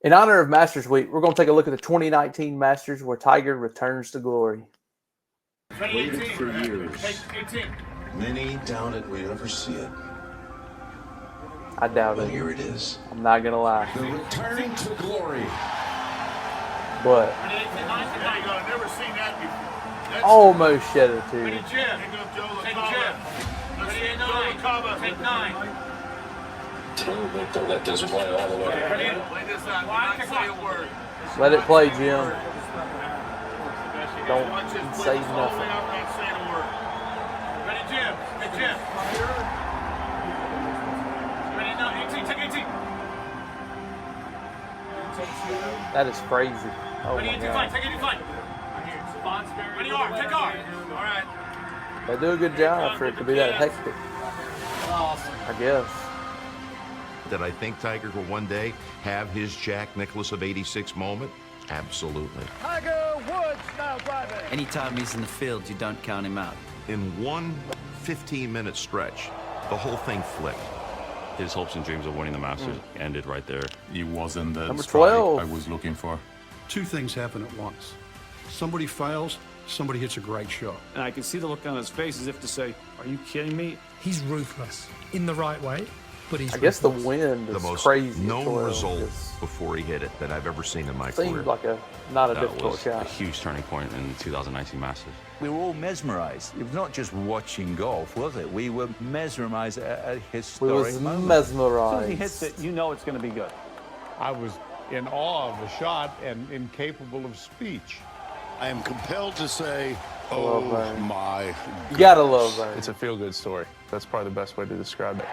In honor of Masters Week, we're going to take a look at the 2019 Masters where Tiger returns to glory. Waited for years. Many doubted we'd ever see it. I doubt But it. here it is. I'm not going to lie. The returning to glory. But I've never seen that before. almost shed a tear. Take Jim. Take 9. Terrible to let this play all the way. Play this out. Do not say a word. Let it play, Jim. Don't Watch this play say this all the way nothing. out without saying a word. Ready, Jim. Hey, Jim. Ready now. 18. Take 18. That is crazy. Oh Ready, my 18. Fine. God. Take 18. Fine. Ready, R. Take R. All right. They do a good job for it to be that hectic. I guess. That I think Tiger will one day have his Jack Nicklaus of '86 moment? Absolutely. Tiger Woods now driving. Anytime he's in the field, you don't count him out. In one 15-minute stretch, the whole thing flipped. His hopes and dreams of winning the Masters ended right there. He wasn't the Number strike 12. I was looking for. Two things happen at once. Somebody fails, somebody hits a great shot. And I can see the look on his face as if to say, are you kidding me? He's ruthless in the right way, but he's I guess the ruthless. wind The is most crazy. at known 12. result It before he hit it that I've ever seen in my career. seemed like not a That difficult was shot. a huge turning point in 2019 Masters. We were all mesmerized. It was not just watching golf, was it? We were mesmerized at a We historic was moment. mesmerized. He hits it, you know it's going to be good. I was in awe of the shot and incapable of speech. I am compelled to say, love oh Vern. my. You gotta love that. It's a feel-good story. That's probably the best way to describe it.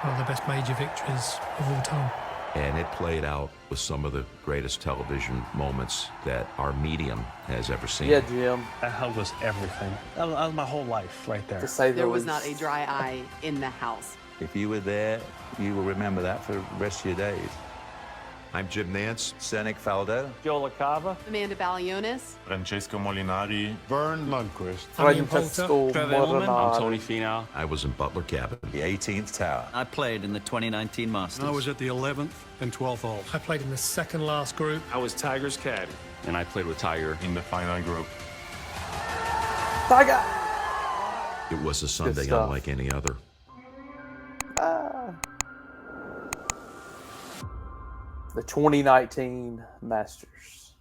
One of the best major victories of all time. And it played out with some of the greatest television moments that our medium has ever seen. Yeah, Jim. That held us everything. That was my whole life right there. To say There was least. not a dry eye in the house. If you were there, you will remember that for the rest of your days. I'm Jim Nance. Senek Faldo. Joe LaCava. Amanda Balionis. Francesco Molinari. Vern Lundquist. Fabian Poulter. I'm Tony Finau. I was in Butler Cabin. The 18th tower. I played in the 2019 Masters. I was at the 11th and 12th holes. I played in the second last group. I was Tiger's caddy. And I played with Tiger. In the final group. Tiger. It was a Sunday stuff. unlike any other. The 2019 Masters.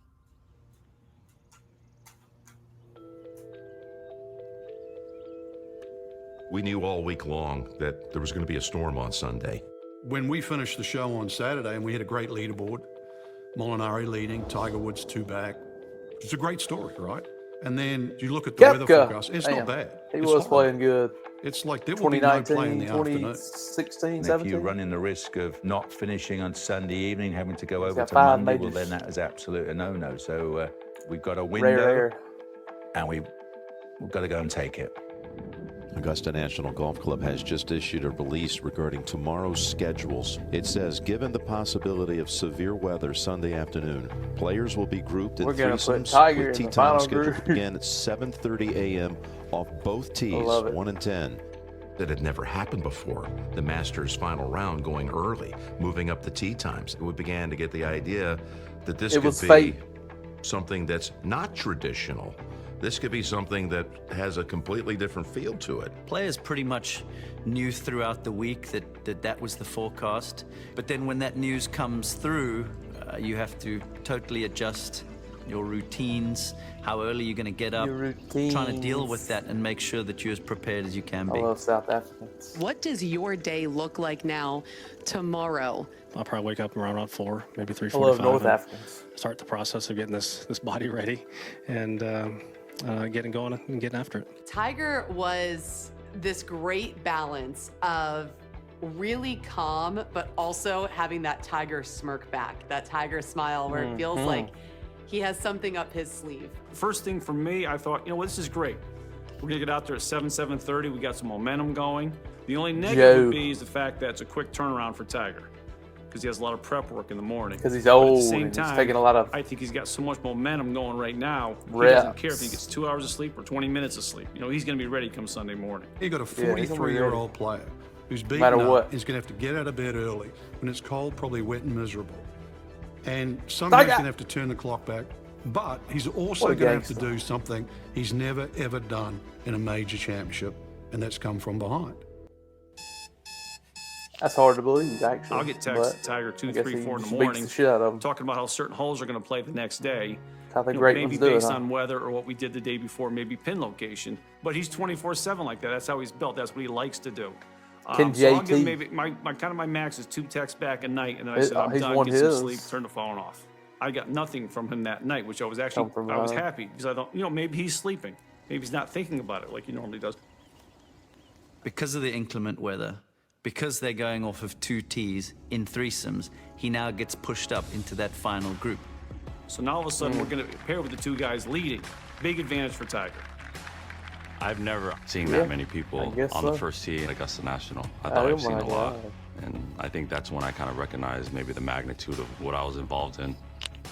We knew all week long that there was going to be a storm on Sunday. When we finished the show on Saturday and we had a great leaderboard, Molinari leading, Tiger Woods 2 back. It's a great story, right? And then you look at the weather Koepka. forecast. It's Damn. not bad. He It's was horrible. playing good. It's like there will be no play in 2019, the afternoon. 2016, And if 17. you're running the risk of not finishing on Sunday evening, having to go over got to 5 Monday, well, majors. then that is absolutely a no-no. So we've got a window, Rare. and we've got to go and take it. Augusta National Golf Club has just issued a release regarding tomorrow's schedules. It says, given the possibility of severe weather Sunday afternoon, players will be grouped in We're gonna put threesomes Tiger with in tee the time final scheduled group. to begin at 7:30 a.m. off both tees, love it. 1 and 10. That had never happened before. The Masters final round going early, moving up the tee times. We began to get the idea that this It could was be fate. something that's not traditional. This could be something that has a completely different feel to it. Players pretty much knew throughout the week that was the forecast. But then when that news comes through, you have to totally adjust your routines, how early you're going to get up, Your routines. trying to deal with that and make sure that you're as prepared as you can be. I love South Africans. What does your day look like now tomorrow? I'll probably wake up around 4, maybe 3:45. I love North Africans. Start the process of getting this body ready and getting going and getting after it. Tiger was this great balance of really calm, but also having that Tiger smirk back, that Tiger smile where it feels like he has something up his sleeve. First thing for me, I thought, you know what, this is great. We're gonna get out there at 7:30. We got some momentum going. The only negative would be is the fact that it's a quick turnaround for Tiger because he has a lot of prep work in the morning. Because he's But at old the same and time, he's taking a lot of I think he's got so much momentum going right now. He reps. doesn't care if he gets 2 hours of sleep or 20 minutes of sleep. You know, he's gonna be ready come Sunday morning. You got a Yeah, he's gonna be 43-year-old player who's beaten matter up. what. He's going to have to get out of bed early. When it's cold, probably wet and miserable. And somehow he's going to have to turn the clock back. But he's also going to have to do something he's never, ever done in a major championship, and that's come from behind. That's hard to believe, actually. I'll get texted Tiger 2, 3, 4 in the morning talking about how certain holes are going to play the next day. How the great maybe ones do it, based huh? on weather or what we did the day before, maybe pin location. But he's 24/7 like that. That's how he's built. That's what he likes to do. Can So I'll give JT maybe my max is 2 texts back at night, and then I said I'm he's done, won get some his. sleep, turn the phone off. I got nothing from him that night, which I was actually I was happy because I thought, maybe he's sleeping, maybe he's not thinking about it like he normally does. Because of the inclement weather, because they're going off of 2 tees in threesomes, he now gets pushed up into that final group. So now all of a sudden we're going to pair with the 2 guys leading. Big advantage for Tiger. I've never seen that many people on the first tee at Augusta National. I thought I've seen a lot. And I think that's when I kind of recognized maybe the magnitude of what I was involved in.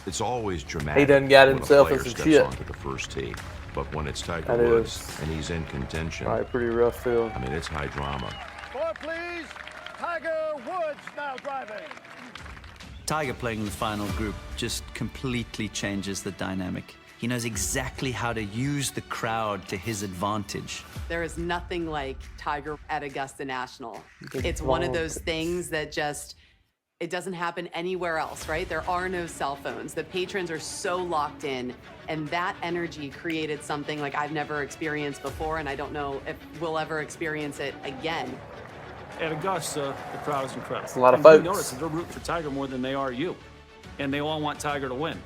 It's always dramatic. He done got when himself a in player some steps shit. onto the first tee. But when it's Tiger That Woods is and he's in contention, probably pretty rough field. I mean, it's high drama. Four, please. Tiger Woods now driving. Tiger playing the final group just completely changes the dynamic. He knows exactly how to use the crowd to his advantage. There is nothing like Tiger at Augusta National. It's one of those things that just, it doesn't happen anywhere else, right? There are no cell phones. The patrons are so locked in, and that energy created something like I've never experienced before, and I don't know if we'll ever experience it again. At Augusta, the crowd is incredible. It's a lot of And folks. you notice they're rooting for Tiger more than they are you. And they all want Tiger to win.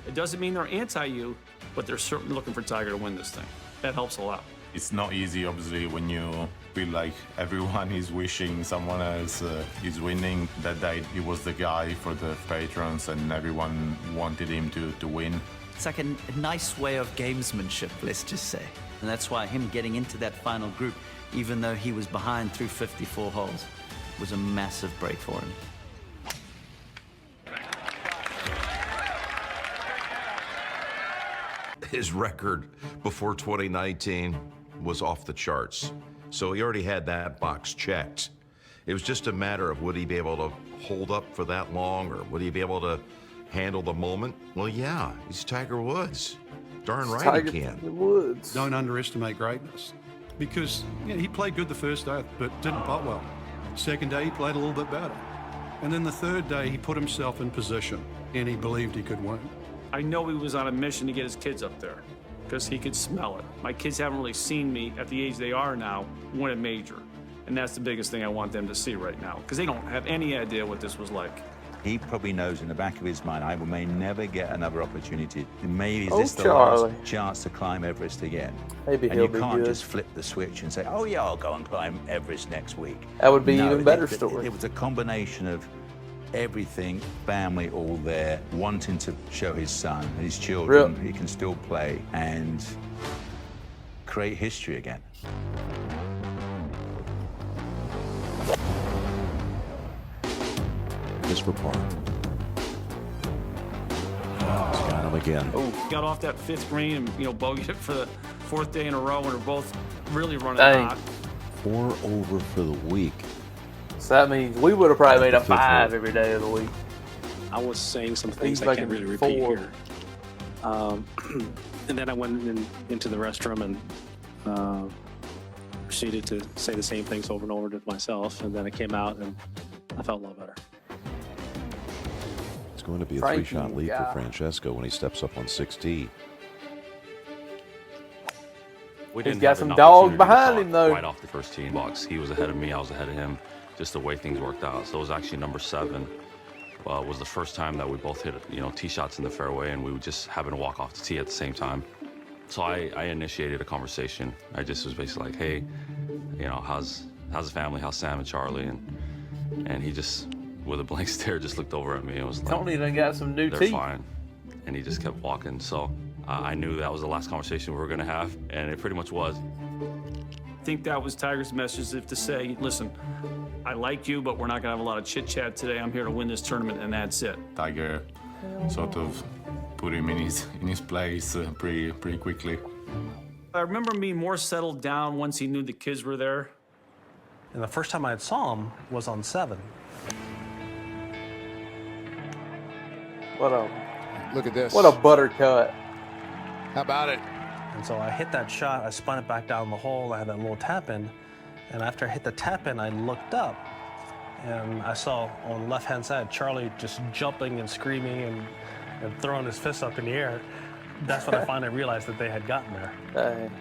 It doesn't mean they're anti-you, but they're certainly looking for Tiger to win this thing. That helps a lot. It's not easy, obviously, when you feel like everyone is wishing someone else is winning. That day, he was the guy for the patrons, and everyone wanted him to win. It's like a nice way of gamesmanship, let's just say. And that's why him getting into that final group, even though he was behind through 54 holes, was a massive break for him. His record before 2019 was off the charts. So he already had that box checked. It was just a matter of would he be able to hold up for that long, or would he be able to handle the moment? Well, yeah, he's Tiger Woods. Darn right he can. Woods. Don't underestimate greatness. Because he played good the first day, but didn't putt well. Second day, he played a little bit better. And then the third day, he put himself in position, and he believed he could win. I know he was on a mission to get his kids up there because he could smell it. My kids haven't really seen me at the age they are now win a major. And that's the biggest thing I want them to see right now because they don't have any idea what this was like. He probably knows in the back of his mind, I may never get another opportunity. Maybe is Oh, this the Charlie. last chance to climb Everest again? Maybe and he'll you be can't good. just flip the switch and say, oh yeah, I'll go and climb Everest next week. That would be No, even better story. It was a combination of everything, family all there, wanting to show his son, his children, he can still play and create history again. Just for par. He's got him again. Got off that 5th green and bogeyed it for the 4th day in a row, and they're both really running Dang. hot. 4 over for the week. So that means we would have probably made a Fifth one. 5 every day of the week. I was saying some things He's I can't making really repeat 4. here. And then I went into the restroom and proceeded to say the same things over and over to myself. And then I came out and I felt a lot better. It's going to be a Frankie, 3-shot lead yeah. for Francesco when he steps up on 6T. We He's didn't got have some an dogs opportunity to behind talk him, though. Right off the first tee box, he was ahead of me. I was ahead of him. Just the way things worked out. So it was actually number 7. Was the first time that we both hit tee shots in the fairway, and we would just happen to walk off the tee at the same time. So I initiated a conversation. I just was basically like, hey, how's the family? How's Sam and Charlie? And he just, with a blank stare, just looked over at me and was like, Tony done got some new they're teeth. fine. And he just kept walking. So I knew that was the last conversation we were gonna have, and it pretty much was. I think that was Tiger's message, if to say, listen, I like you, but we're not gonna have a lot of chit chat today. I'm here to win this tournament, and that's it. Tiger sort of put him in his place pretty quickly. I remember being more settled down once he knew the kids were there. And the first time I saw him was on 7. Look at this. What a butter cut. How about it? And so I hit that shot, I spun it back down the hole, I had that little tap in, and after I hit the tap in, I looked up, and I saw on the left-hand side, Charlie just jumping and screaming and throwing his fists up in the air. That's when I finally realized that they had gotten there.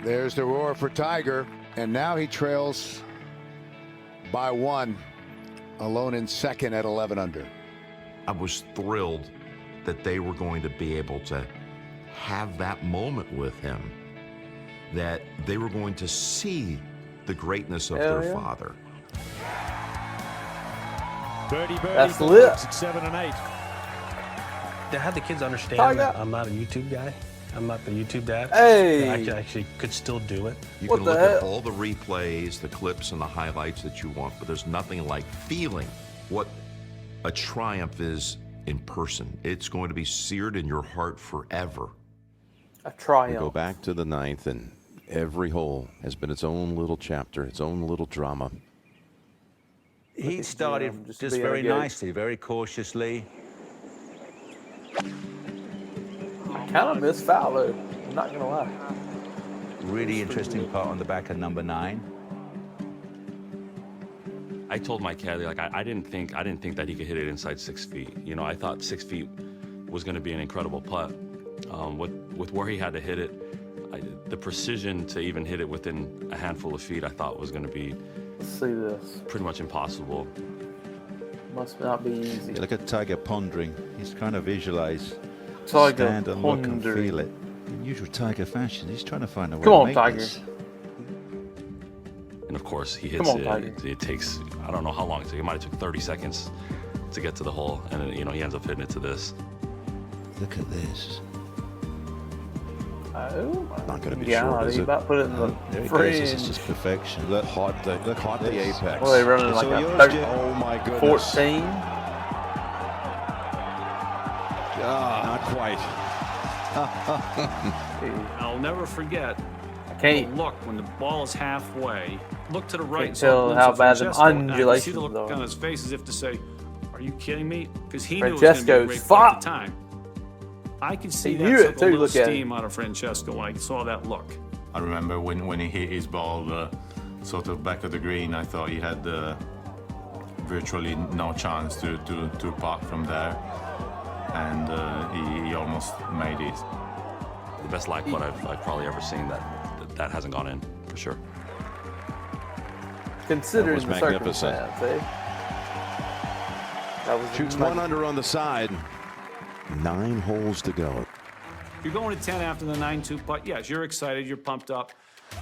There's the roar for Tiger, and now he trails by 1, alone in second at 11 under. I was thrilled that they were going to be able to have that moment with him, that they were going to see the greatness of their father. Birdie, That's lit. At 7 and 8. To have the kids understand that I'm not a YouTube guy, I'm not the YouTube dad. Hey! I actually could still do it. You can look at all the replays, the clips, and the highlights that you want, but there's nothing like feeling what a triumph is in person. It's going to be seared in your heart forever. A triumph. We go back to the 9th, and every hole has been its own little chapter, its own little drama. He started just very nicely, very cautiously. I kind of miss foul though. I'm not gonna lie. Really interesting part on the back of number 9. I told my caddy, like, I didn't think that he could hit it inside 6 feet. You know, I thought 6 feet was going to be an incredible putt. With where he had to hit it, the precision to even hit it within a handful of feet, I thought was going to be pretty much impossible. Must not be easy. Yeah, look at Tiger pondering. He's trying to visualize, Tiger stand and look and pondering. feel it. In usual Tiger fashion, he's trying to find a way Come to on, make Tiger. this. And of course, he hits it takes, I don't know how long it took. It might have took 30 seconds to get to the hole, and you know, he ends up hitting it to this. Look at this. Oh, Not going to be yeah, short, is he it? about put it in the There it goes. fringe. This is just perfection. Look at the apex. Well, they running It's like all a yours, 30, Jim. Oh my goodness. 14. Not quite. I'll never forget. Can't look when the ball is halfway. Look to the right. Can't tell how bad the I see the look undulations on his face as if to say, "Are you kidding me?" Because he knew it was Francesco's going to be a great putt at fucked. the time. I could see He that knew took it a too, little look at steam out of Francesco when I saw that look. I remember when he hit his ball sort of back of the green, I thought he had virtually no chance to park from there, and he almost made it. The best lag putt I've probably ever seen that hasn't gone in, for sure. Considering was the magnificent. circumstance, eh? That was Shoots 1 under on the side. 9 holes to go. You're going to 10 after the 9-2 putt. Yes, you're excited. You're pumped up.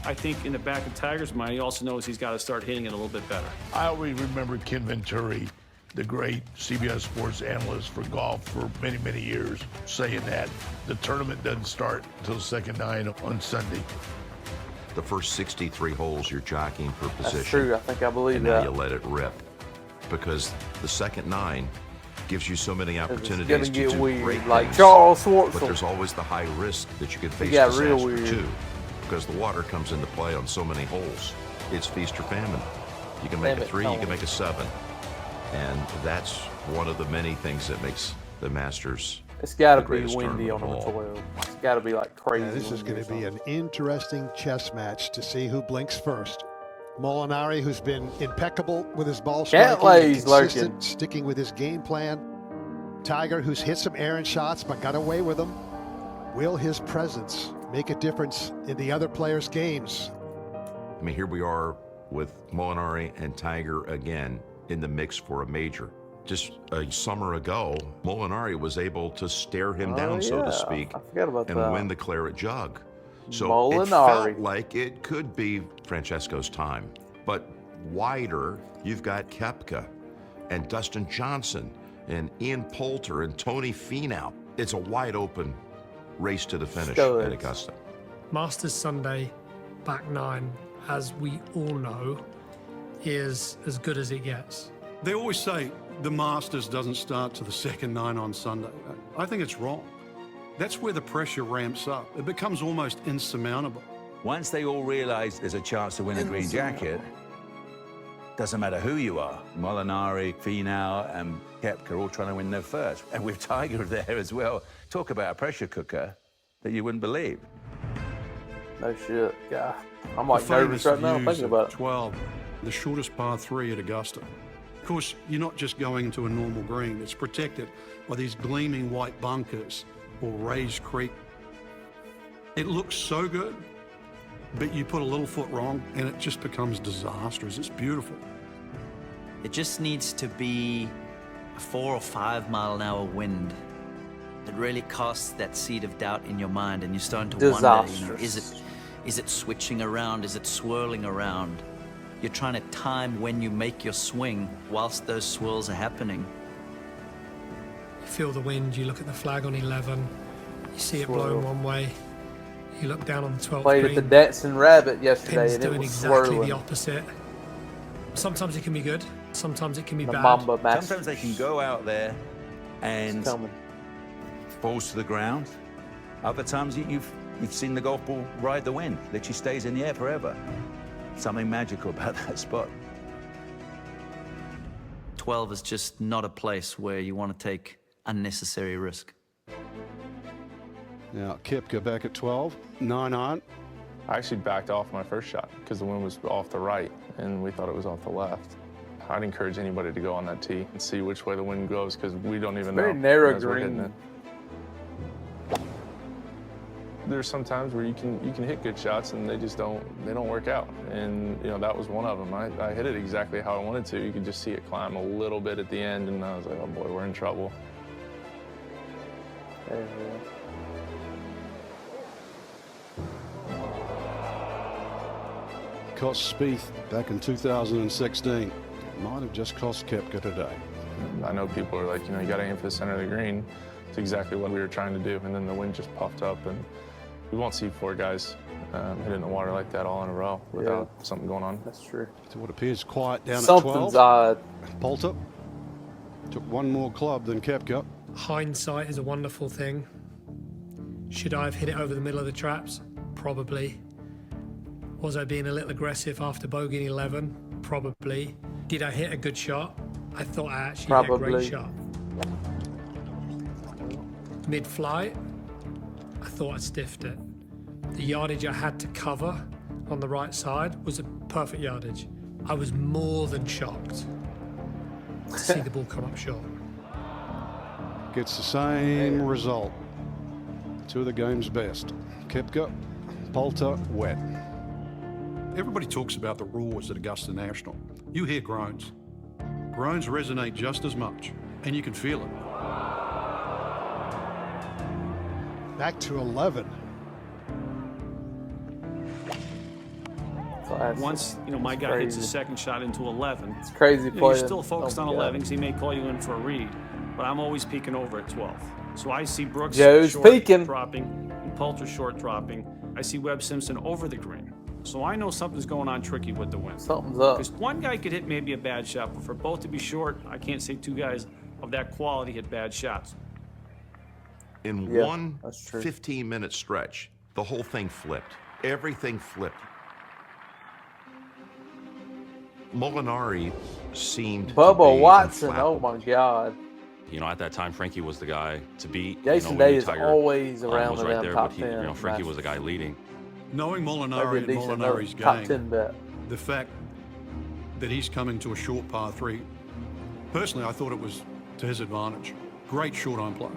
I think in the back of Tiger's mind, he also knows he's got to start hitting it a little bit better. I always remember Ken Venturi, the great CBS Sports analyst for golf for many, many years, saying that the tournament doesn't start until the second 9 on Sunday. The first 63 holes, you're jockeying for position. That's true. I think I believe and that. now you let it rip. Because the second 9 gives you so many It's opportunities gonna to get do weird, great like things. Charles Schwartzel. But there's always the high risk that you could face got disaster real weird. too. Because the water comes into play on so many holes. It's feast or famine. You can make Damn a it, 3, you Tony. can make a 7. And that's one of the many things that makes the Masters. It's got to the be greatest windy tournament on of number all. 12. It's got to be like crazy. Yeah, this is windy going or to be something. an interesting chess match to see who blinks first. Molinari, who's been impeccable with his ball striking, Cantlay's consistent, lurking. sticking with his game plan. Tiger, who's hit some errant shots but got away with them. Will his presence make a difference in the other players' games? I mean, here we are with Molinari and Tiger again in the mix for a major. Just a summer ago, Molinari was able to stare him down, so to speak, I forgot about and that. win the Claret Jug. So Molinari. it felt like it could be Francesco's time. But wider, you've got Koepka and Dustin Johnson and Ian Poulter and Tony Finau. It's a wide open race to the finish at Augusta. Masters Sunday, back 9, as we all know, is as good as it gets. They always say the Masters doesn't start to the second 9 on Sunday. I think it's wrong. That's where the pressure ramps up. It becomes almost insurmountable. Once they all realize there's a chance to win a green jacket, Doesn't matter who you are. Molinari, Finau, and Koepka are all trying to win their first. And with Tiger there as well, talk about a pressure cooker that you wouldn't believe. No shit, yeah. I'm like nervous right now thinking about it. 12, the shortest par 3 at Augusta. Of course, you're not just going into a normal green. It's protected by these gleaming white bunkers or raised creek. It looks so good, but you put a little foot wrong and it just becomes disastrous. It's beautiful. It just needs to be a 4 or 5 mile an hour wind that really casts that seed of doubt in your mind, and you're starting to wonder, you know, is it switching around? Is it swirling around? You're trying to time when you make your swing whilst those swirls are happening. You feel the wind, you look at the flag on 11, you see it blowing one way, you look down on the 12th Played green. at the Dancing Rabbit yesterday, Pin's and it doing was exactly swirling. the opposite. Sometimes it can be good, sometimes it can be The bad. Mamba Masters. Sometimes they can go out there and falls to the ground. Other times you've seen the golf ball ride the wind. Literally stays in the air forever. Something magical about that spot. 12 is just not a place where you want to take unnecessary risk. Now, Koepka back at 12, 9 on. I actually backed off my first shot because the wind was off the right and we thought it was off the left. I'd encourage anybody to go on that tee and see which way the wind goes because we don't even know. Very narrow as we're hitting green. it. There's some times where you can hit good shots and they don't work out, and you know that was one of them. I hit it exactly how I wanted to. You could just see it climb a little bit at the end, and I was like, oh boy, we're in trouble. Cost Spieth back in 2016. Might have just cost Koepka today. I know people are like, you know, you got to aim for the center of the green. It's exactly what we were trying to do, and then the wind just puffed up, and we won't see 4 guys hit in the water like that all in a row without something going on. That's true. So what appears quiet down Something's at 12. odd. Poulter took one more club than Koepka. Hindsight is a wonderful thing. Should I have hit it over the middle of the traps? Probably. Was I being a little aggressive after bogeying 11? Probably. Did I hit a good shot? I thought I actually hit a great shot. Mid-flight, I thought I stiffed it. The yardage I had to cover on the right side was a perfect yardage. I was more than shocked to see the ball come up short. Gets the same result. 2 of the game's best. Koepka, Poulter, wet. Everybody talks about the roars at Augusta National. You hear groans. Groans resonate just as much, and you can feel it. Back to 11. Once, you know, my guy hits his second shot into 11, it's crazy. You know, you're still focused on 11 because he may call you in for a read, but I'm always peeking over at 12. So I see Brooks short peeking. dropping and Poulter short dropping. I see Webb Simpson over the green. So I know something's going on tricky with the wind. Something's up. Because one guy could hit maybe a bad shot, but for both to be short, I can't say 2 guys of that quality hit bad shots. In one 15-minute stretch, the whole thing flipped. Everything flipped. Molinari seemed Bubba to be Watson, unflappable. oh my God. You know, at that time, Frankie was the guy to beat. Jason you know, Day maybe is Tiger, always around was the right damn there, top but he, 10 you know, Frankie was the guy leading. Knowing Molinari and Molinari's top 10 game, bet. the fact that he's coming to a short par 3, personally, I thought it was to his advantage. Great short on play.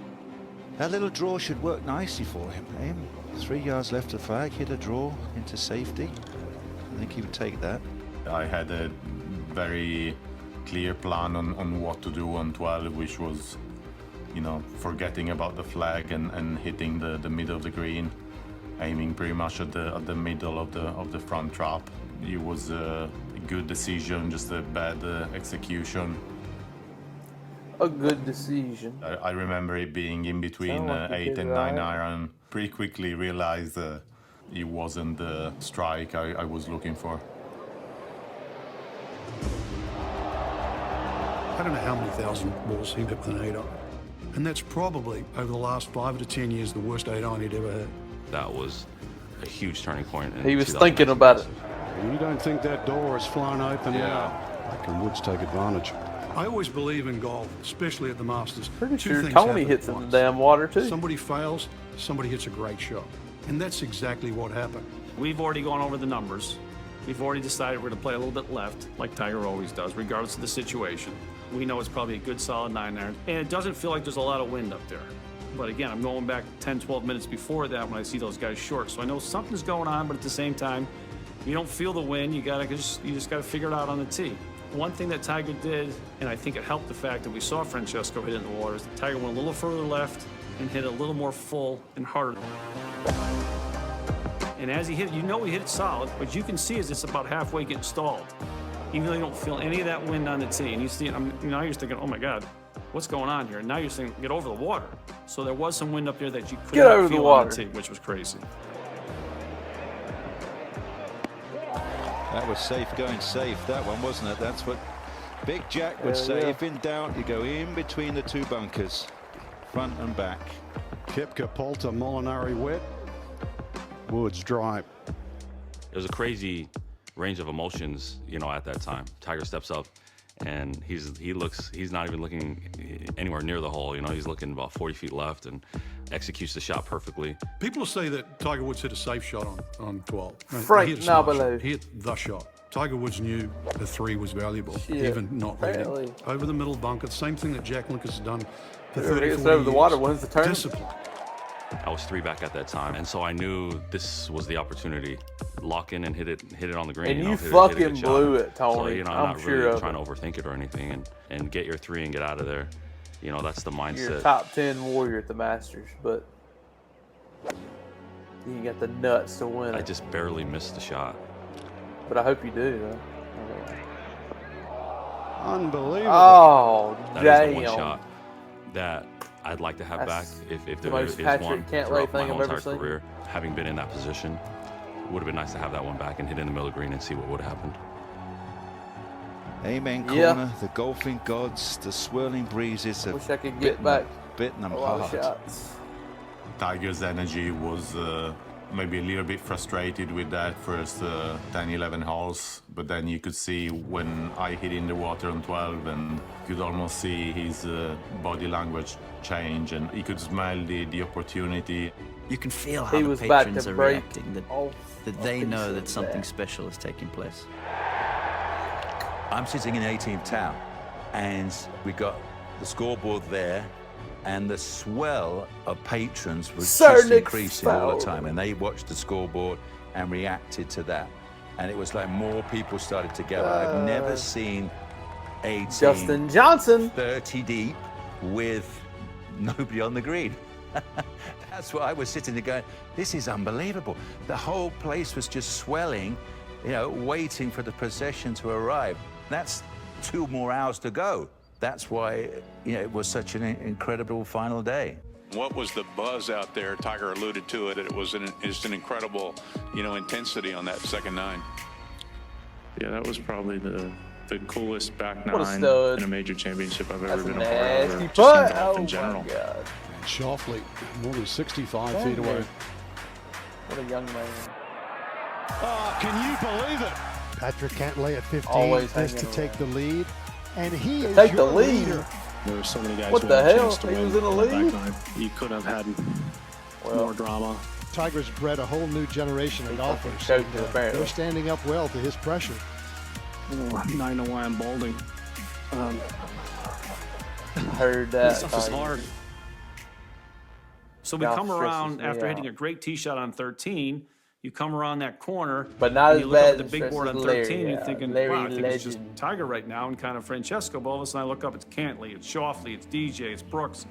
That little draw should work nicely for him. 3 yards left of flag, hit a draw into safety. I think he would take that. I had a very clear plan on what to do on 12, which was, you know, forgetting about the flag and hitting the middle of the green, aiming pretty much at the middle of the front trap. It was a good decision, just a bad execution. A good decision. I remember it being in between 8 and 9 iron. Pretty quickly realized it wasn't the strike I was looking for. I don't know how many thousand balls he hit with an 8-iron. And that's probably, over the last 5 to 10 years, the worst 8-iron he'd ever had. That was a huge turning point. He was thinking about it. You don't think that door is flown open now? Can Woods take advantage? I always believe in golf, especially at the Masters. Pretty Two sure things Tony happen hits at in the once. damn water too. Somebody fails, somebody hits a great shot. And that's exactly what happened. We've already gone over the numbers. We've already decided we're going to play a little bit left, like Tiger always does, regardless of the situation. We know it's probably a good, solid 9-iron. And it doesn't feel like there's a lot of wind up there. But again, I'm going back 10, 12 minutes before that when I see those guys short. So I know something's going on, but at the same time, you don't feel the wind. You just got to figure it out on the tee. One thing that Tiger did, and I think it helped the fact that we saw Francesco hit it in the water, is that Tiger went a little further left and hit it a little more full and harder. And as he hit it, you know he hit it solid, but you can see as it's about halfway getting stalled. Even though you don't feel any of that wind on the tee. And you see, now you're thinking, oh my God, what's going on here? And now you're saying, get over the water. So there was some wind up there that you couldn't Get over the feel water. on the tee, which was crazy. That was safe going safe, that one, wasn't it? That's what Big Jack would say. Yeah. If in doubt, you go in between the two bunkers, front and back. Koepka, Poulter, Molinari wet. Woods dry. It was a crazy range of emotions, you know, at that time. Tiger steps up and he's not even looking anywhere near the hole, you know, he's looking about 40 feet left and executes the shot perfectly. People say that Tiger Woods hit a safe shot on 12. No, Frank he hit a smart Nabalo. shot. He hit the shot. Tiger Woods knew the 3 was valuable, Shit, even not leading. apparently. Over the middle bunker, the same thing that Jack Nicklaus has done for Whoever 30, gets 40 over the years. water wins the tournament. Discipline. I was 3 back at that time, and so I knew this was the opportunity. Lock in and hit it on the green. And you know, you hit a fucking good shot. blew it, So, Tony. you know, I'm not sure really of trying it. to overthink it or anything, and get your 3 and get out of there. You know, that's the mindset. You're a top 10 warrior at the Masters, but you got the nuts to win I it. just barely missed the shot. But I hope you do, though. Unbelievable. Oh, That damn. is the one shot that I'd like to have That's back if the there most is Patrick one Cantlay throughout my thing whole I've ever entire seen. career. Having been in that position, it would have been nice to have that one back and hit in the middle of the green and see what would have happened. Amen corner, Yeah. the golfing gods, the swirling breezes have Wish I could get back bitten them a lot hard. of shots. Tiger's energy was maybe a little bit frustrated with that first 10, 11 holes, but then you could see when I hit in the water on 12 and you could almost see his body language change and he could smell the opportunity. You can feel how He the was about patrons to are break reacting, that off they a know piece that of something that. special is taking place. I'm sitting in 18th town, and we got the scoreboard there, and the swell of patrons was Sir just Nick increasing all the Fowl. time, and they watched the scoreboard and reacted to that. And it was like more people started to gather. I've never seen 18, Dustin Johnson. 30 deep with nobody on the green. That's what I was sitting there going, this is unbelievable. The whole place was just swelling, you know, waiting for the procession to arrive. That's 2 more hours to go. That's why, you know, it was such an incredible final day. What was the buzz out there? Tiger alluded to it. It was just an incredible, you know, intensity on that second 9. Yeah, that was probably the coolest back What a 9 stud. in a major championship I've That's ever a been a part of, nasty or just in putt. golf Oh in general. my God. And Shoffley, more than 65 Damn feet away. it. What a young man. Oh, can you believe it? Patrick Cantlay at 15 Always missed to hanging take the lead, and he is Take the your lead. leader. There were so many guys What who the had a hell? chance to He win was in the on that lead? back 9. You could have had more drama. Tiger's bred a whole new generation of golfers. coach, and, apparently. they're standing up well to his pressure. Now I know why I'm balding. Heard This that. stuff is Tony. hard. So we Golf come around stresses me after out. hitting a great tee shot on 13. You come around that corner, But not and as you look bad up at the as big board on stresses 13, Larry, you're thinking, Larry wow, I think it's just Legend. Tiger right now and kind of Francesco. But all of a sudden I look up, it's Cantlay, it's Shoffley, it's DJ, it's Brooks.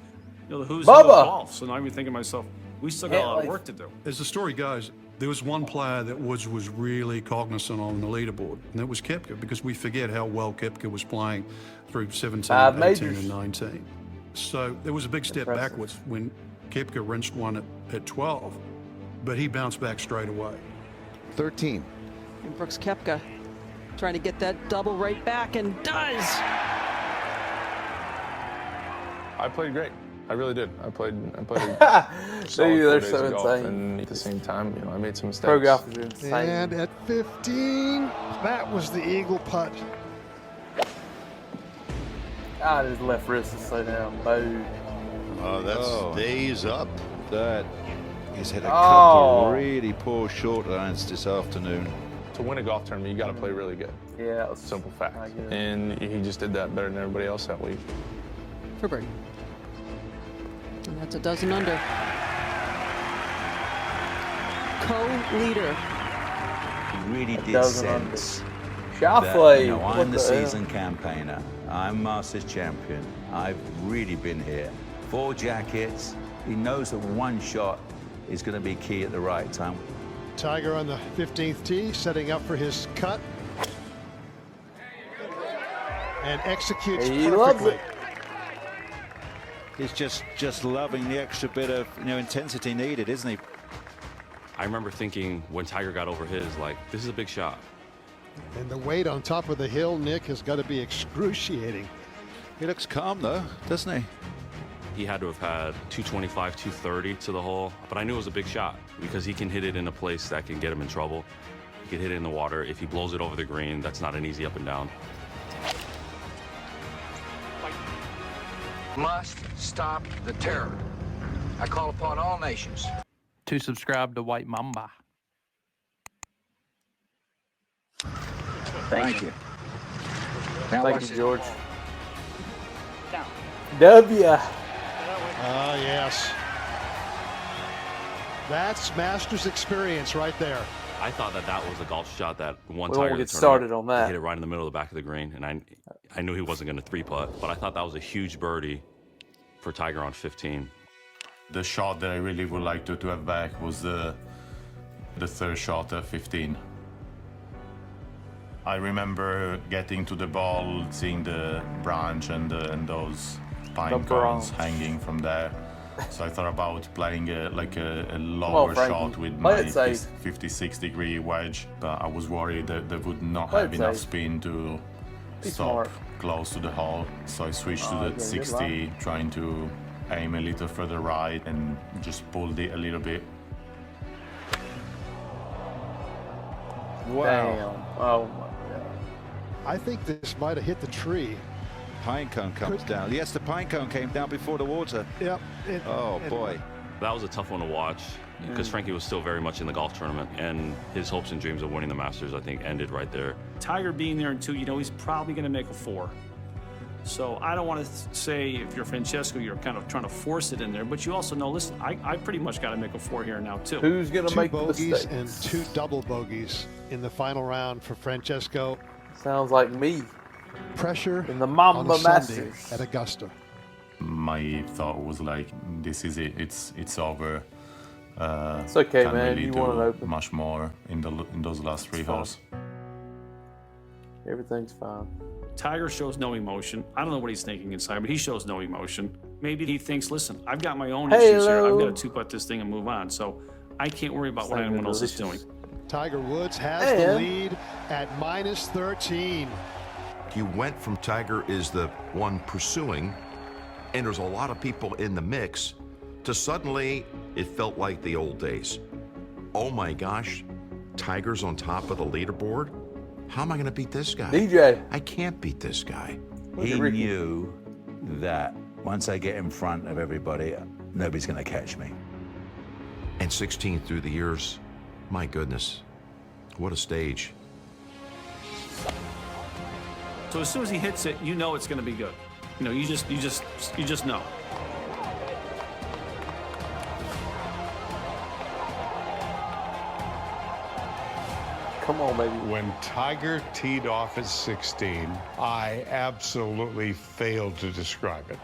You know, the who's who of Bubba. golf. So now I'm thinking to myself, we still got a lot of work to do. As the story goes, there was one player that Woods was really cognizant on the leaderboard, and that was Koepka, because we forget how well Koepka was playing through 17, 5 18, majors. and 19. So there was a big step Impressive. backwards when Koepka rinsed one at 12, but he bounced back straight away. 13. And Brooks Koepka trying to get that double right back, and does. I played great. I really did. I played solid They're 4 days so of golf, insane. and at the same time, you know, I made some mistakes. Pro golfers are insane. And at 15, that was the eagle putt. God, his left wrist is so down. Boom. Oh, that's days up. That he's had a Oh. couple of really poor short irons this afternoon. To win a golf tournament, you got to play really good. Yeah, that was Simple fact. And he just did that better than everybody else that week. For birdie. And that's a dozen under. Co-leader. He really did dozen sense Shoffley. that, you know, What I'm the the hell? seasoned campaigner. I'm Masters champion. I've really been here. 4 jackets. He knows that one shot is going to be key at the right time. Tiger on the 15th tee, setting up for his cut. And executes He loves perfectly. it. He's just loving the extra bit of intensity needed, isn't he? I remember thinking when Tiger got over his, like, this is a big shot. And the weight on top of the hill, Nick, has got to be excruciating. He looks calm though, doesn't he? He had to have had 225, 230 to the hole, but I knew it was a big shot because he can hit it in a place that can get him in trouble. He can hit it in the water. If he blows it over the green, that's not an easy up and down. Must stop the terror. I call upon all nations to subscribe to White Mamba. Thank you. Now Thank watch you, this. George. W. Ah, yes. That's Masters experience right there. I thought that was a golf shot that one We Tiger won't in the get tournament, started on that. he hit it right in the middle of the back of the green, and I knew he wasn't going to 3-putt, but I thought that was a huge birdie for Tiger on 15. The shot that I really would like to have back was the third shot at 15. I remember getting to the ball, seeing the branch and those pine cones hanging from there. So I thought about playing a lower shot with my 56-degree wedge, but I was worried that they would not have enough spin to stop close to the hole. So I switched to the 60, trying to aim a little further right and just pulled it a little bit. Wow. Damn. Oh my God. I think this might have hit the tree. Pine cone comes down. Yes, the pine cone came down before the water. Yep. Oh boy. That was a tough one to watch because Frankie was still very much in the golf tournament, and his hopes and dreams of winning the Masters, I think, ended right there. Tiger being there in 2, you know, he's probably going to make a 4. So I don't want to say if you're Francesco, you're kind of trying to force it in there, but you also know, listen, I pretty much got to make a 4 here now too. Who's going to make the bogeys mistake? and 2 double bogeys in the final round for Francesco. Sounds like me. Pressure in the Mamba Sunday Masters at Augusta. My thought was like, this is it. It's over. It's okay, can't man. really You do want it open. much more in those last 3 holes. Everything's fine. Tiger shows no emotion. I don't know what he's thinking inside, but he shows no emotion. Maybe he thinks, listen, I've got my own issues here. I've got to 2-putt this thing and move on. So I can't worry about what anyone else is doing. Tiger Woods has the lead at -13. You went from Tiger is the one pursuing, and there's a lot of people in the mix, to suddenly it felt like the old days. Oh my gosh, Tiger's on top of the leaderboard? How am I going to beat this guy? DJ. I can't beat this guy. He knew that once I get in front of everybody, nobody's going to catch me. And 16 through the years, my goodness, what a stage. So as soon as he hits it, you know it's going to be good. You know, you just know. Come on, baby. When Tiger teed off at 16, I absolutely failed to describe it.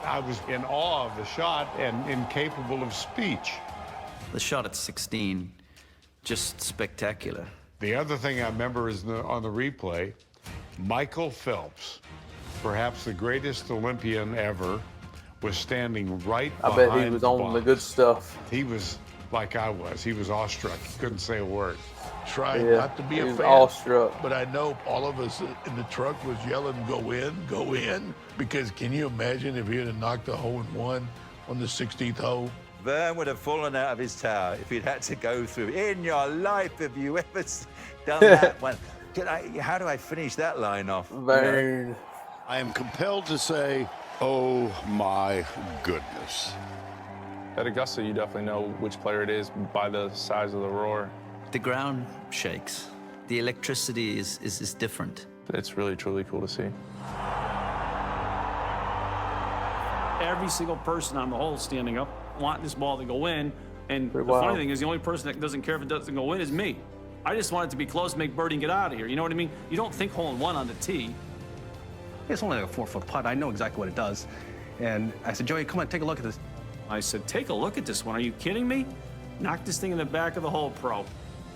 I was in awe of the shot and incapable of speech. The shot at 16, just spectacular. The other thing I remember is on the replay, Michael Phelps, perhaps the greatest Olympian ever, was standing right behind I bet he was on the good stuff. He was like I was. He was awestruck. He couldn't say a word. Trying Yeah, not to be he a was fan, awestruck. but I know all of us in the truck was yelling, go in, because can you imagine if he had knocked a hole in one on the 16th hole? Vern would have fallen out of his tower if he'd had to go through. In your life, have you ever done that one? How do I finish that line off? Vern. I am compelled to say, oh my goodness. At Augusta, you definitely know which player it is by the size of the roar. The ground shakes. The electricity is different. It's really, truly cool to see. Every single person on the hole standing up wanting this ball to go in. And the wild. funny thing is the only person that doesn't care if it doesn't go in is me. I just want it to be close, make birdie, and get out of here. You know what I mean? You don't think hole-in-one on the tee. It's only like a 4-foot putt. I know exactly what it does. And I said, Joey, come on, take a look at this. I said, take a look at this one. Are you kidding me? Knock this thing in the back of the hole, pro.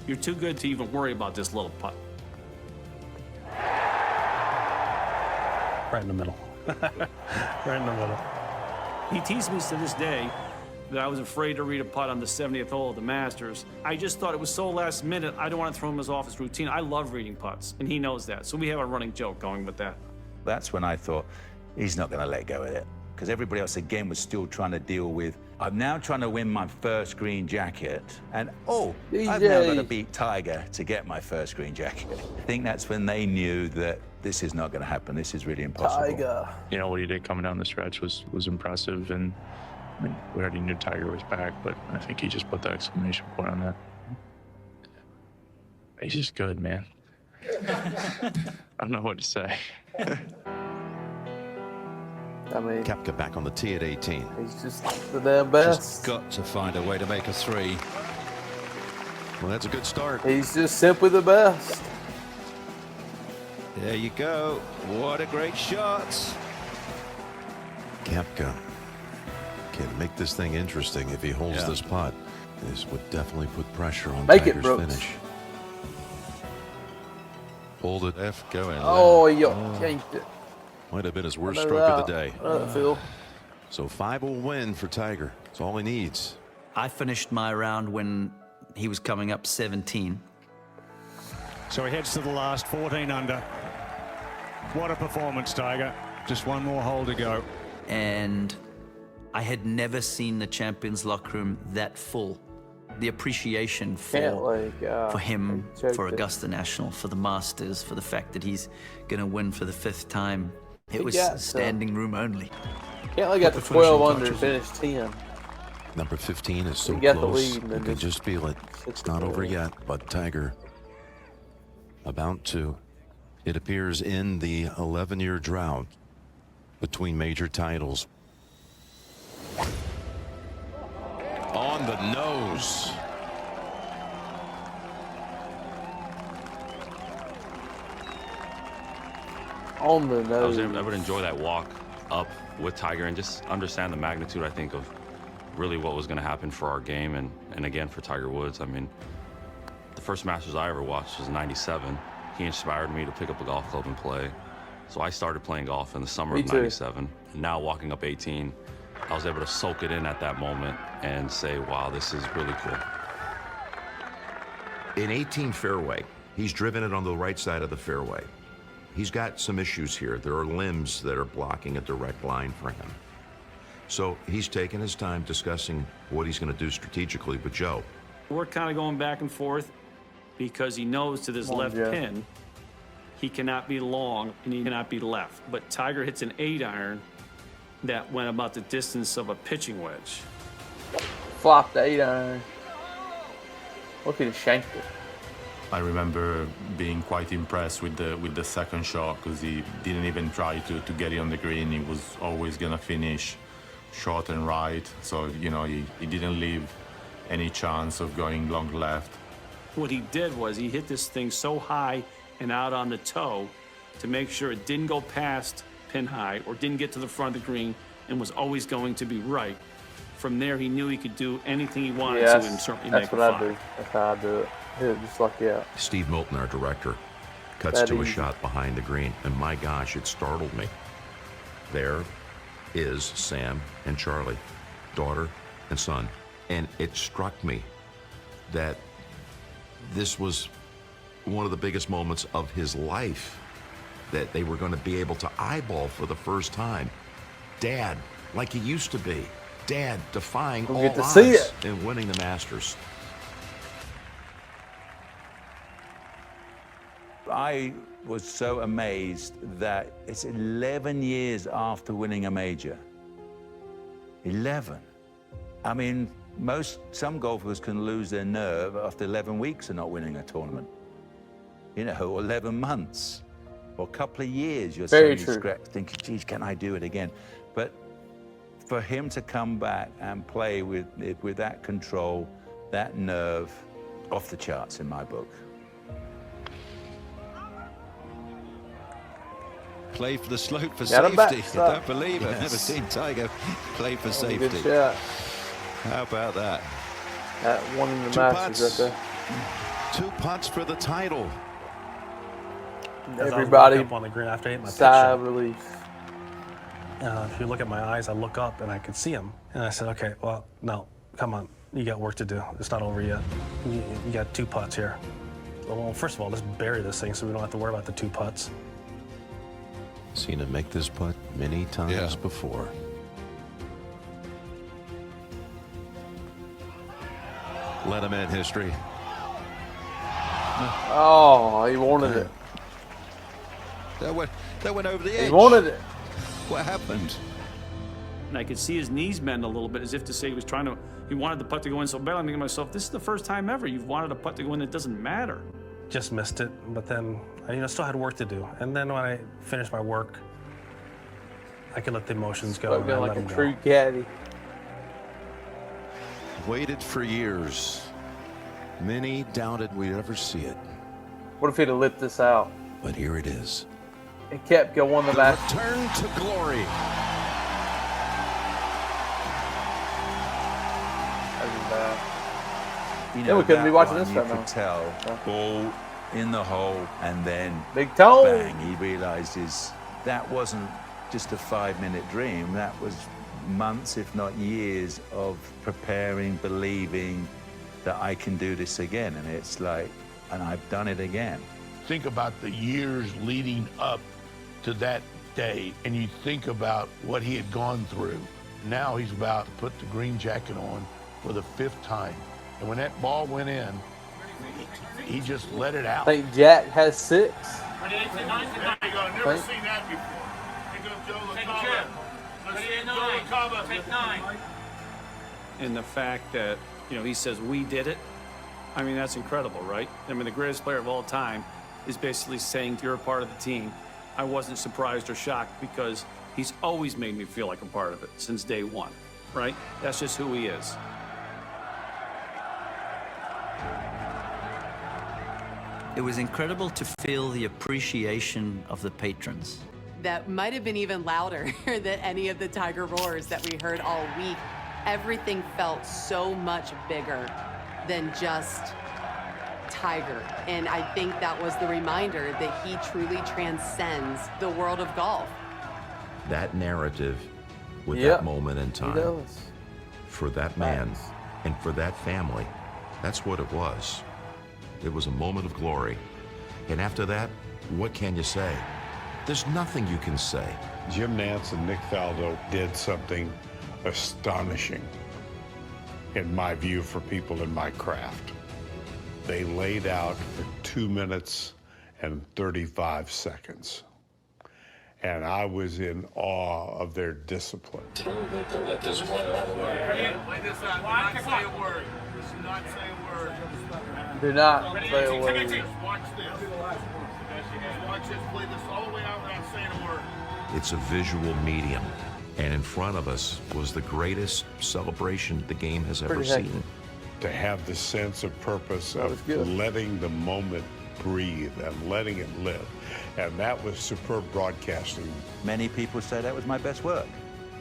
You're too good to even worry about this little putt. Right in the middle. Right in the middle. He teased me to this day that I was afraid to read a putt on the 70th hole of the Masters. I just thought it was so last minute, I don't want to throw him his office routine. I love reading putts, and he knows that. So we have a running joke going with that. That's when I thought, he's not going to let go of it. Because everybody else, again, was still trying to deal with, I'm now trying to win my first green jacket. And, I've now got to beat Tiger to get my first green jacket. I think that's when they knew that this is not going to happen. This is really impossible. Tiger. You know, what he did coming down the stretch was impressive. And I mean, we already knew Tiger was back, but I think he just put the exclamation point on that. He's just good, man. I don't know what to say. I mean, Koepka back on the tee at 18. He's just the damn best. Just got to find a way to make a 3. Well, that's a good start. He's just simply the best. There you go. What a great shot. Koepka can make this thing interesting if he holds this putt. This would definitely put pressure on Tiger's finish. Hold it, F, go in. Oh, you yanked it. Might have been his worst stroke of the day. Phil. So 5 will win for Tiger. That's all he needs. I finished my round when he was coming up 17. So he heads to the last 14 under. What a performance, Tiger. Just one more hole to go. And I had never seen the champions locker room that full. The appreciation for him, for Augusta National, for the Masters, for the fact that he's going to win for the 5th time. It was standing room only. Cantley got the 12 under and finished 10. Number 15 is so He got the close. lead and You then can just feel it. It's not over yet, but Tiger about to. It appears in the 11-year drought between major titles. On the nose. On the nose. I would enjoy that walk up with Tiger and just understand the magnitude, I think, of really what was going to happen for our game and again for Tiger Woods. I mean, the first Masters I ever watched was '97. He inspired me to pick up a golf club and play. So I started playing golf in the summer of '97. And now walking up 18, I was able to soak it in at that moment and say, wow, this is really cool. In 18 fairway, he's driven it on the right side of the fairway. He's got some issues here. There are limbs that are blocking a direct line for him. So he's taken his time discussing what he's going to do strategically with Joe. We're kind of going back and forth because he knows to this left pin, he cannot be long and he cannot be left. But Tiger hits an 8-iron that went about the distance of a pitching wedge. Flopped the 8-iron. Look at he shanked it. I remember being quite impressed with the second shot because he didn't even try to get it on the green. He was always gonna finish short and right. So, you know, he didn't leave any chance of going long left. What he did was he hit this thing so high and out on the toe to make sure it didn't go past pin high or didn't get to the front of the green and was always going to be right. From there, he knew he could do anything he wanted to and certainly make a what I five. do. That's how I do it. Hit it just like that. Steve Milton, our director, cuts to a shot behind the green, and my gosh, it startled me. There is Sam and Charlie, daughter and son, and it struck me that this was one of the biggest moments of his life, that they were going to be able to eyeball for the first time. Dad, like he used to be. Dad defying all odds and winning the Masters. I was so amazed that it's 11 years after winning a major. 11. I mean, some golfers can lose their nerve after 11 weeks of not winning a tournament. You know, or 11 months, or a couple of years, you're thinking, geez, can I do it again? But for him to come back and play with that control, that nerve, off the charts in my book. Play for the slope for safety. I don't believe it. I've never seen Tiger play for safety. Good shot. How about that? That one in the Masters right there. 2 putts for the title. Everybody up on the green after I hit my sigh of relief. If you look at my eyes, I look up and I could see him. And I said, okay, well, no, come on. You got work to do. It's not over yet. You got 2 putts here. Well, first of all, let's bury this thing so we don't have to worry about the 2 putts. Seen him make this putt many times before. Let him in history. Oh, he wanted it. That went over the edge. He wanted it. What happened? And I could see his knees bend a little bit, as if to say he wanted the putt to go in so bad. I'm thinking to myself, this is the first time ever you've wanted a putt to go in that doesn't matter. Just missed it, but then I still had work to do. And then when I finished my work, I could let the emotions go. Spoken like a true caddy. Waited for years. Many doubted we'd ever see it. What if he'd have lit this out? But here it is. And Koepka won the match. Return to glory. Then we couldn't be watching this right now. You could tell, ball in the hole, and then Big Tone. Bang, he realizes that wasn't just a 5-minute dream. That was months, if not years, of preparing, believing that I can do this again. And it's like, and I've done it again. Think about the years leading up to that day, and you think about what he had gone through. Now he's about to put the green jacket on for the 5th time. And when that ball went in, he just let it out. I think Jack has 6. I've never seen that before. Take 9. And the fact that, he says, we did it, I mean, that's incredible, right? I mean, the greatest player of all time is basically saying you're a part of the team. I wasn't surprised or shocked because he's always made me feel like a part of it since day one, right? That's just who he is. It was incredible to feel the appreciation of the patrons. That might have been even louder than any of the Tiger roars that we heard all week. Everything felt so much bigger than just Tiger. And I think that was the reminder that he truly transcends the world of golf. That narrative with that moment in time, for that man and for that family, that's what it was. It was a moment of glory. And after that, what can you say? There's nothing you can say. Jim Nantz and Nick Faldo did something astonishing, in my view, for people in my craft. They laid out for 2 minutes and 35 seconds. And I was in awe of their discipline. Let this one play this out. Do not say a word. Do not say a word. Do not say a word. Watch this. Watch this. Play this all the way out without saying a word. It's a visual medium. And in front of us was the greatest celebration the game has ever seen. To have the sense of purpose of letting the moment breathe and letting it live. And that was superb broadcasting. Many people say that was my best work.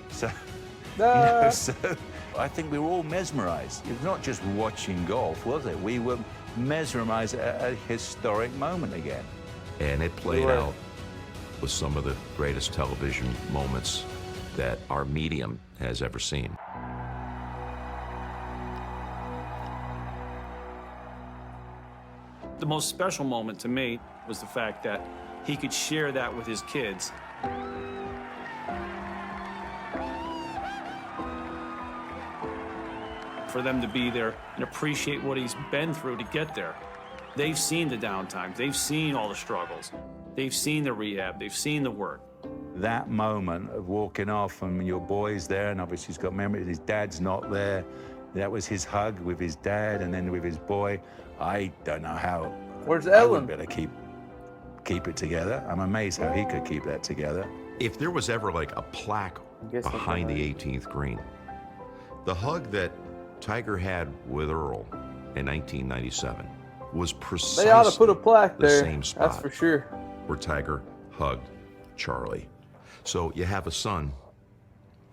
So, so I think we were all mesmerized. It was not just watching golf, was it? We were mesmerized at a historic moment again. And it played out with some of the greatest television moments that our medium has ever seen. The most special moment to me was the fact that he could share that with his kids. For them to be there and appreciate what he's been through to get there. They've seen the downtimes. They've seen all the struggles. They've seen the rehab. They've seen the work. That moment of walking off and your boy's there, and obviously he's got memories, his dad's not there. That was his hug with his dad and then with his boy. I don't know how. Where's I Ellen? would better keep it together. I'm amazed how he could keep that together. If there was ever like a plaque behind the 18th green, the hug that Tiger had with Earl in 1997 was precisely They ought to put a plaque the there. same spot That's for sure. where Tiger hugged Charlie. So you have a son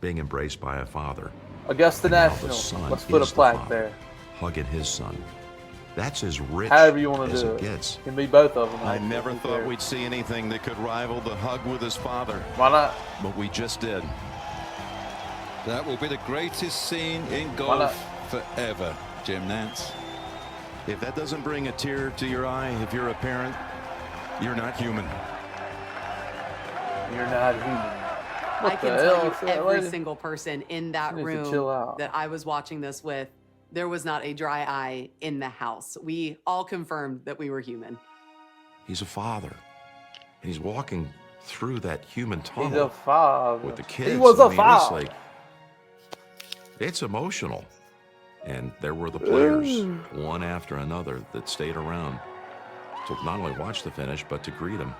being embraced by a father. Augusta and now the National. son Let's put a is the plaque father there. Hugging his son. That's as rich However you want to as do it it. gets. Can be both of them. I never thought we'd see anything that could rival the hug with his father. Why not? But we just did. That will be the greatest scene in golf forever, Jim Nantz. If that doesn't bring a tear to your eye, if you're a parent, you're not human. You're not human. I can tell you every single person in that She needs to room chill out. that I was watching this with, there was not a dry eye in the house. We all confirmed that we were human. He's a father. And he's walking through that human He's a tunnel father. with the kids. He was a It's father. like, it's emotional. And there were the players, one after another, that stayed around to not only watch the finish, but to greet him.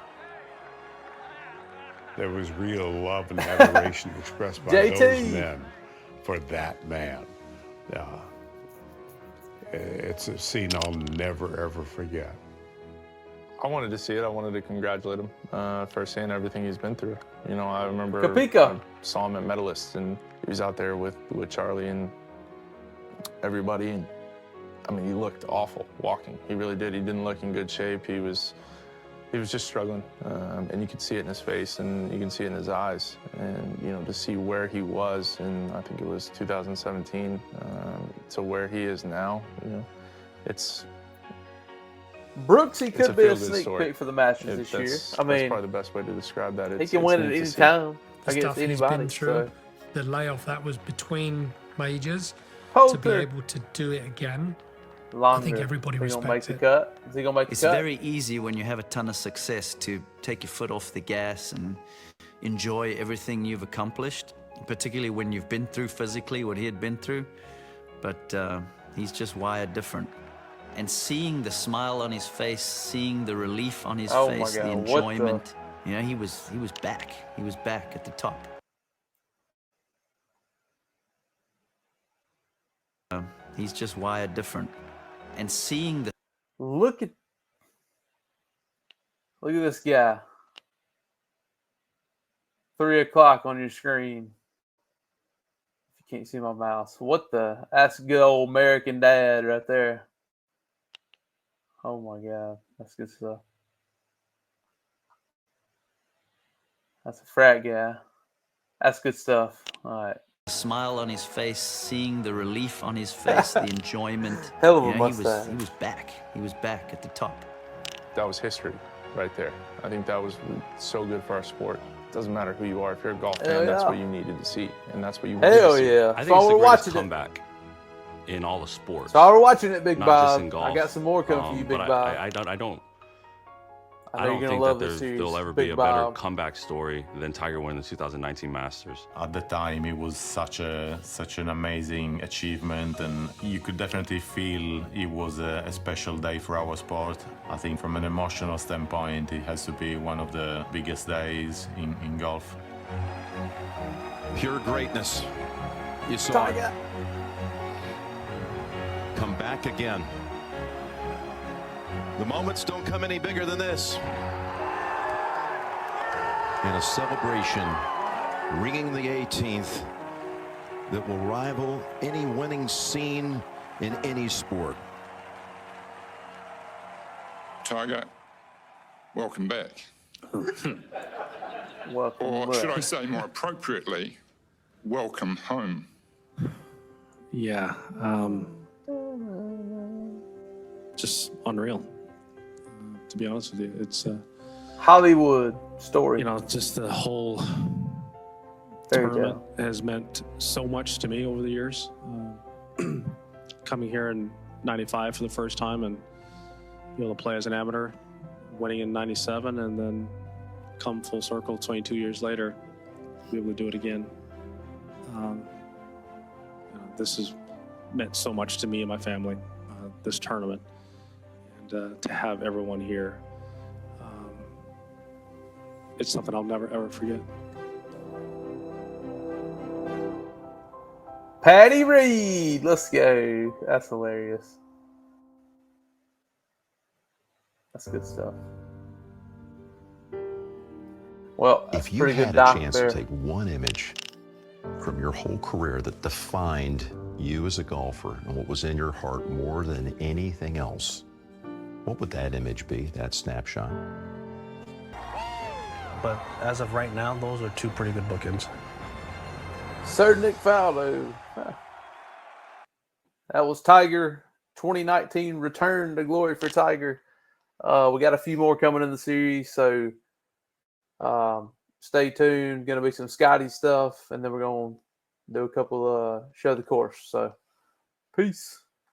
There was real love and adoration expressed by JT. those men for that man. It's a scene I'll never, ever forget. I wanted to see it. I wanted to congratulate him for seeing everything he's been through. You know, I remember Koepka. I saw him at Medalists, and he was out there with Charlie and everybody. And I mean, he looked awful walking. He really did. He didn't look in good shape. He was just struggling, and you could see it in his face, and you can see it in his eyes. And you know, to see where he was in, I think it was 2017, to where he is now, you know, it's. Brooks, he It's could a be a feel-good sneak story. peak for the Masters this year. That's I mean, probably the best way to describe that. he can win it neat to any see. time The against stuff he's anybody. been through, So. the layoff that was between majors, Poker. to be able to do it again. Longer. I think everybody Is he gonna make respects the it. cut? Is he gonna make the It's cut? very easy when you have a ton of success to take your foot off the gas and enjoy everything you've accomplished, particularly when you've been through physically what he had been through. But he's just wired different. And seeing the smile on his face, seeing the relief on his Oh my face, the God, what the- enjoyment, you know, he was back. He was back at the top. He's just wired different. And seeing the Look at this guy. 3 o'clock on your screen. If you can't see my mouse, what the? That's good old American dad right there. Oh my God, that's good stuff. That's a frat guy. That's good stuff. All right. smile on his face, seeing the relief on his face, the enjoyment. Hell of a You know, mustache. he was back. He was back at the top. That was history right there. I think that was so good for our sport. Doesn't matter who you are. If you're a golf fan, Hell that's yeah. what you needed to see, and that's what you wanted Hell to see. yeah. I So think it's the we're greatest watching it. comeback in all the sports. So we're watching it, Big Not Bob. just in golf. I got some more coming for you, Big but Bob. I don't I know I don't you're gonna think love that this series, there'll ever Big be a Bob. better comeback story than Tiger winning the 2019 Masters. At the time, it was such an amazing achievement, and you could definitely feel it was a special day for our sport. I think from an emotional standpoint, it has to be one of the biggest days in golf. Pure greatness. You saw it. Come back again. The moments don't come any bigger than this. And a celebration ringing the 18th that will rival any winning scene in any sport. Tiger, welcome back. Welcome or back. should I say more appropriately, welcome home. Yeah, just unreal. To be honest with you, it's Hollywood story. You know, just the whole There you tournament has meant so much to me over the years. Coming here in '95 for the first time, and be able to play as an amateur, winning in '97, and then come full circle 22 years later, be able to do it again. This has meant so much to me and my family, this tournament, and to have everyone here. It's something I'll never, ever forget. Patty Reed, let's go. That's hilarious. That's good stuff. Well, that's if you pretty had good a doc chance there. to take one image from your whole career that defined you as a golfer and what was in your heart more than anything else, what would that image be, that snapshot? But as of right now, those are two pretty good bookends. Sir Nick Faldo. That was Tiger 2019 return to glory for Tiger. We got a few more coming in the series, so stay tuned. Going to be some Scotty stuff, and then we're going to do a couple show the course. So, peace.